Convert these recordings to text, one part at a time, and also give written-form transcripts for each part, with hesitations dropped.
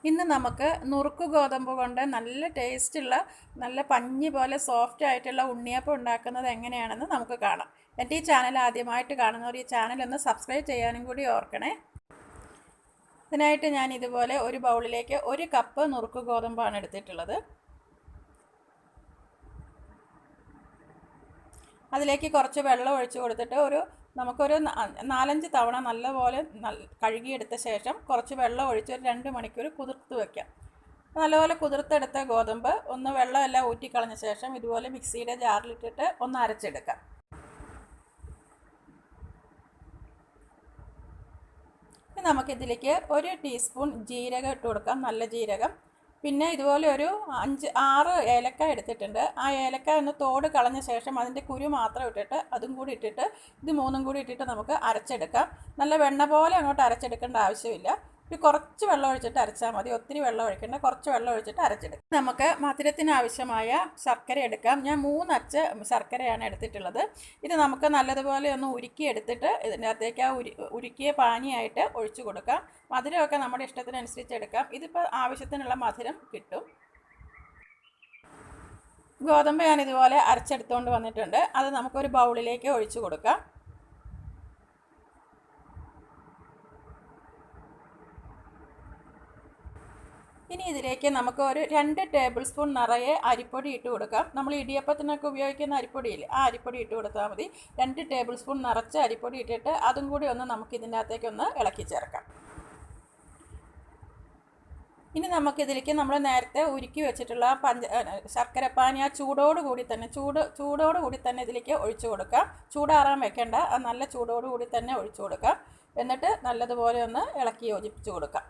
ഇന്ന് നമുക്ക് നുറുക്ക് ഗോതമ്പ് കൊണ്ട് നല്ല ടേസ്റ്റുള്ള നല്ല പഞ്ഞി പോലെ സോഫ്റ്റ് ആയിട്ടുള്ള ഉണ്ണിയപ്പം ഉണ്ടാക്കുന്നത് എങ്ങനെയാണെന്ന് നമുക്ക് കാണാം. എൻ്റെ ഈ ചാനൽ ആദ്യമായിട്ട് കാണുന്നവർ ഈ ചാനൽ ഒന്ന് സബ്സ്ക്രൈബ് ചെയ്യാനും കൂടി ഓർക്കണേ. ഇതിനായിട്ട് ഞാൻ ഇതുപോലെ ഒരു ബൗളിലേക്ക് 1 കപ്പ് നുറുക്ക് ഗോതമ്പാണ് എടുത്തിട്ടുള്ളത്. അതിലേക്ക് കുറച്ച് വെള്ളം ഒഴിച്ച് കൊടുത്തിട്ട് നമുക്കൊരു 4-5 തവണ നല്ലപോലെ കഴുകിയെടുത്ത ശേഷം കുറച്ച് വെള്ളം ഒഴിച്ച് ഒരു 2 മണിക്കൂർ കുതിർത്ത് വയ്ക്കാം. നല്ലപോലെ കുതിർത്തെടുത്ത ഗോതമ്പ് ഒന്ന് വെള്ളമെല്ലാം ഊറ്റിക്കളഞ്ഞ ശേഷം ഇതുപോലെ മിക്സിയുടെ ജാറിലിട്ടിട്ട് ഒന്ന് അരച്ചെടുക്കാം. ഇനി നമുക്കിതിലേക്ക് 1 ടീസ്പൂൺ ജീരകം ഇട്ട് കൊടുക്കാം, നല്ല ജീരകം. പിന്നെ ഇതുപോലെ ഒരു 5-6 ഏലക്ക എടുത്തിട്ടുണ്ട്. ആ ഏലക്ക ഒന്ന് തോട് കളഞ്ഞ ശേഷം അതിൻ്റെ കുരു മാത്രം ഇട്ടിട്ട് അതും കൂടി ഇട്ടിട്ട് ഇത് 3ഉം കൂടി ഇട്ടിട്ട് നമുക്ക് അരച്ചെടുക്കാം. നല്ല വെണ്ണ പോലെ അങ്ങോട്ട് അരച്ചെടുക്കേണ്ട ആവശ്യമില്ല. കുറച്ച് വെള്ളം ഒഴിച്ചിട്ട് അരച്ചാൽ മതി, ഒത്തിരി വെള്ളം ഒഴിക്കേണ്ട, കുറച്ച് വെള്ളം ഒഴിച്ചിട്ട് അരച്ചെടുക്കാം. നമുക്ക് മധുരത്തിന് ആവശ്യമായ ശർക്കര എടുക്കാം. ഞാൻ 3 അച്ച് ശർക്കരയാണ് എടുത്തിട്ടുള്ളത്. ഇത് നമുക്ക് നല്ലതുപോലെ ഒന്ന് ഉരുക്കിയെടുത്തിട്ട് ഇതിൻ്റെ അകത്തേക്ക് ഉരുക്കിയ പാനിയായിട്ട് ഒഴിച്ചു കൊടുക്കാം. മധുരമൊക്കെ നമ്മുടെ ഇഷ്ടത്തിനനുസരിച്ച് എടുക്കാം. ഇതിപ്പോൾ ആവശ്യത്തിനുള്ള മധുരം കിട്ടും. ഗോതമ്പ് ഞാൻ ഇതുപോലെ അരച്ചെടുത്തുകൊണ്ട് വന്നിട്ടുണ്ട്. അത് നമുക്കൊരു ബൗളിലേക്ക് ഒഴിച്ചു കൊടുക്കാം. ഇനി ഇതിലേക്ക് നമുക്ക് ഒരു 2 ടേബിൾ സ്പൂൺ നിറയെ അരിപ്പൊടി ഇട്ട് കൊടുക്കാം. നമ്മൾ ഇടിയപ്പത്തിനൊക്കെ ഉപയോഗിക്കുന്ന അരിപ്പൊടിയില്ലേ, ആ അരിപ്പൊടി ഇട്ട് കൊടുത്താൽ മതി. 2 ടേബിൾ സ്പൂൺ നിറച്ച് അരിപ്പൊടി ഇട്ടിട്ട് അതും കൂടി ഒന്ന് നമുക്ക് ഇതിൻ്റെ അകത്തേക്ക് ഒന്ന് ഇളക്കി ചേർക്കാം. ഇനി നമുക്കിതിലേക്ക് നമ്മൾ നേരത്തെ ഉരുക്കി വെച്ചിട്ടുള്ള ശർക്കരപ്പാനി ആ ചൂടോടുകൂടി തന്നെ ഇതിലേക്ക് ഒഴിച്ചു കൊടുക്കാം. ചൂടാറാൻ വെക്കേണ്ട, നല്ല ചൂടോടുകൂടി തന്നെ ഒഴിച്ചു കൊടുക്കാം. എന്നിട്ട് നല്ലതുപോലെ ഒന്ന് ഇളക്കി യോജിപ്പിച്ച് കൊടുക്കാം.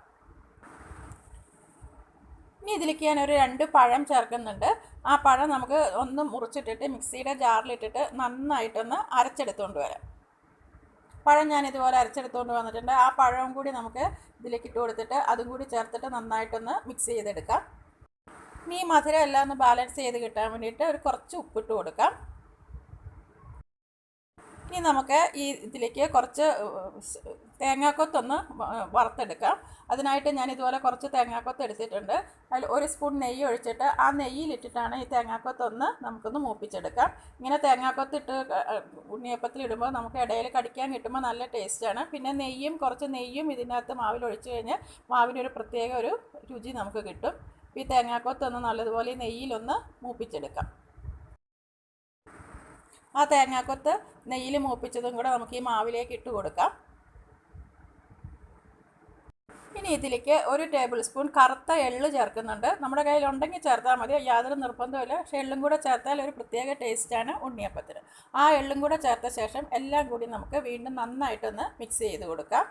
ഇനി ഇതിലേക്ക് ഞാൻ ഒരു 2 പഴം ചേർക്കുന്നുണ്ട്. ആ പഴം നമുക്ക് ഒന്ന് മുറിച്ചിട്ടിട്ട് മിക്സിയുടെ ജാറിലിട്ടിട്ട് നന്നായിട്ടൊന്ന് അരച്ചെടുത്തുകൊണ്ട് വരാം. പഴം ഞാൻ ഇതുപോലെ അരച്ചെടുത്തുകൊണ്ട് വന്നിട്ടുണ്ട്. ആ പഴവും കൂടി നമുക്ക് ഇതിലേക്ക് ഇട്ട് കൊടുത്തിട്ട് അതും കൂടി ചേർത്തിട്ട് നന്നായിട്ടൊന്ന് മിക്സ് ചെയ്തെടുക്കാം. ഇനി ഈ മധുരം എല്ലാം ഒന്ന് ബാലൻസ് ചെയ്ത് കിട്ടാൻ വേണ്ടിയിട്ട് കുറച്ച് ഉപ്പിട്ട് കൊടുക്കാം. ഇനി നമുക്ക് ഇതിലേക്ക് കുറച്ച് തേങ്ങാക്കൊത്തൊന്ന് നമുക്കൊന്ന് അതിനായിട്ട് ഞാൻ ഇതുപോലെ കുറച്ച് തേങ്ങാക്കൊത്ത് എടുത്തിട്ടുണ്ട്. അതിൽ 1 സ്പൂൺ നെയ്യ് ഒഴിച്ചിട്ട് ആ നെയ്യിലിട്ടിട്ടാണ് ഈ തേങ്ങാക്കൊത്തൊന്ന് നമുക്കൊന്ന് മൂപ്പിച്ചെടുക്കാം. ഇങ്ങനെ തേങ്ങാക്കൊത്തിട്ട് ഉണ്ണിയപ്പത്തിലിടുമ്പോൾ നമുക്ക് ഇടയിൽ കടിക്കാൻ കിട്ടുമ്പോൾ നല്ല ടേസ്റ്റാണ്. പിന്നെ കുറച്ച് നെയ്യും ഇതിനകത്ത് മാവിൽ ഒഴിച്ച് കഴിഞ്ഞാൽ മാവിനൊരു പ്രത്യേക ഒരു രുചി നമുക്ക് കിട്ടും. ഈ തേങ്ങാക്കൊത്തൊന്ന് നല്ലതുപോലെ നെയ്യിലൊന്ന് മൂപ്പിച്ചെടുക്കാം. ആ തേങ്ങാക്കൊത്ത് നെയ്യിൽ മൂപ്പിച്ചതും കൂടെ നമുക്ക് ഈ മാവിലേക്ക് ഇട്ട് കൊടുക്കാം. ഇനി ഇതിലേക്ക് 1 ടേബിൾ സ്പൂൺ കറുത്ത എള്ള് ചേർക്കുന്നുണ്ട്. നമ്മുടെ കയ്യിലുണ്ടെങ്കിൽ ചേർത്താൽ മതി, യാതൊരു നിർബന്ധമില്ല. പക്ഷേ എള്ളും കൂടെ ചേർത്താൽ ഒരു പ്രത്യേക ടേസ്റ്റാണ് ഉണ്ണിയപ്പത്തിന്. ആ എള്ളും കൂടെ ചേർത്ത ശേഷം എല്ലാം കൂടി നമുക്ക് വീണ്ടും നന്നായിട്ടൊന്ന് മിക്സ് ചെയ്ത് കൊടുക്കാം.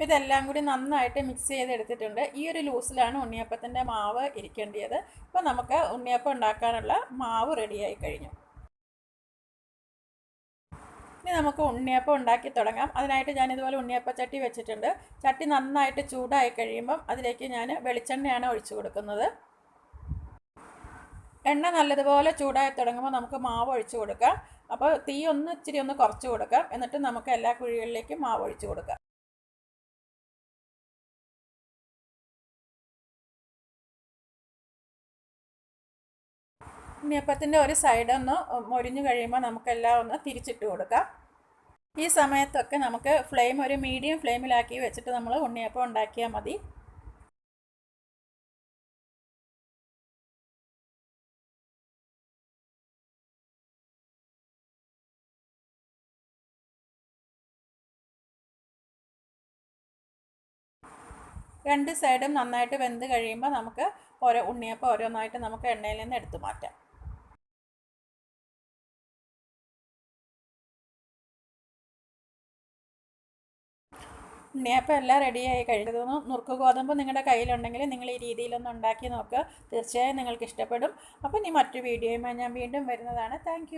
ഇതെല്ലാം കൂടി നന്നായിട്ട് മിക്സ് ചെയ്തെടുത്തിട്ടുണ്ട്. ഈ ഒരു ലൂസിലാണ് ഉണ്ണിയപ്പത്തിൻ്റെ മാവ് ഇരിക്കേണ്ടത്. ഇപ്പോൾ നമുക്ക് ഉണ്ണിയപ്പം ഉണ്ടാക്കാനുള്ള മാവ് റെഡിയായി കഴിഞ്ഞു. ഇനി നമുക്ക് ഉണ്ണിയപ്പം ഉണ്ടാക്കി തുടങ്ങാം. അതിനായിട്ട് ഞാനിതുപോലെ ഉണ്ണിയപ്പച്ചട്ടി വെച്ചിട്ടുണ്ട്. ചട്ടി നന്നായിട്ട് ചൂടായി കഴിയുമ്പം അതിലേക്ക് ഞാൻ വെളിച്ചെണ്ണയാണ് ഒഴിച്ചു കൊടുക്കുന്നത്. എണ്ണ നല്ലതുപോലെ ചൂടായി തുടങ്ങുമ്പോൾ നമുക്ക് മാവ് ഒഴിച്ചു കൊടുക്കാം. അപ്പോൾ തീ ഇച്ചിരി ഒന്ന് കുറച്ച് കൊടുക്കാം. എന്നിട്ട് നമുക്ക് എല്ലാ കുഴികളിലേക്കും മാവ് ഒഴിച്ചു കൊടുക്കാം. ഉണ്ണിയപ്പത്തിൻ്റെ ഒരു സൈഡ് ഒന്ന് മൊരിഞ്ഞു കഴിയുമ്പോൾ നമുക്കെല്ലാം ഒന്ന് തിരിച്ചിട്ട് കൊടുക്കാം. ഈ സമയത്തൊക്കെ നമുക്ക് ഫ്ലെയിം ഒരു മീഡിയം ഫ്ലെയിമിലാക്കി വെച്ചിട്ട് നമ്മൾ ഉണ്ണിയപ്പം ഉണ്ടാക്കിയാൽ മതി. രണ്ട് സൈഡും നന്നായിട്ട് വെന്ത് കഴിയുമ്പോൾ നമുക്ക് ഉണ്ണിയപ്പം ഓരോന്നായിട്ട് നമുക്ക് എണ്ണയിൽ നിന്ന് എടുത്തു മാറ്റാം. ഉണ്ണിയപ്പം എല്ലാം റെഡിയായി കഴിഞ്ഞതൊന്ന് നുറുക്ക് ഗോതമ്പ് നിങ്ങളുടെ കയ്യിലുണ്ടെങ്കിൽ നിങ്ങൾ ഈ രീതിയിലൊന്ന് ഉണ്ടാക്കി നോക്കുക. തീർച്ചയായും നിങ്ങൾക്ക് ഇഷ്ടപ്പെടും. അപ്പോൾ ഇനി മറ്റു വീഡിയോയുമായി ഞാൻ വീണ്ടും വരുന്നതാണ്. താങ്ക്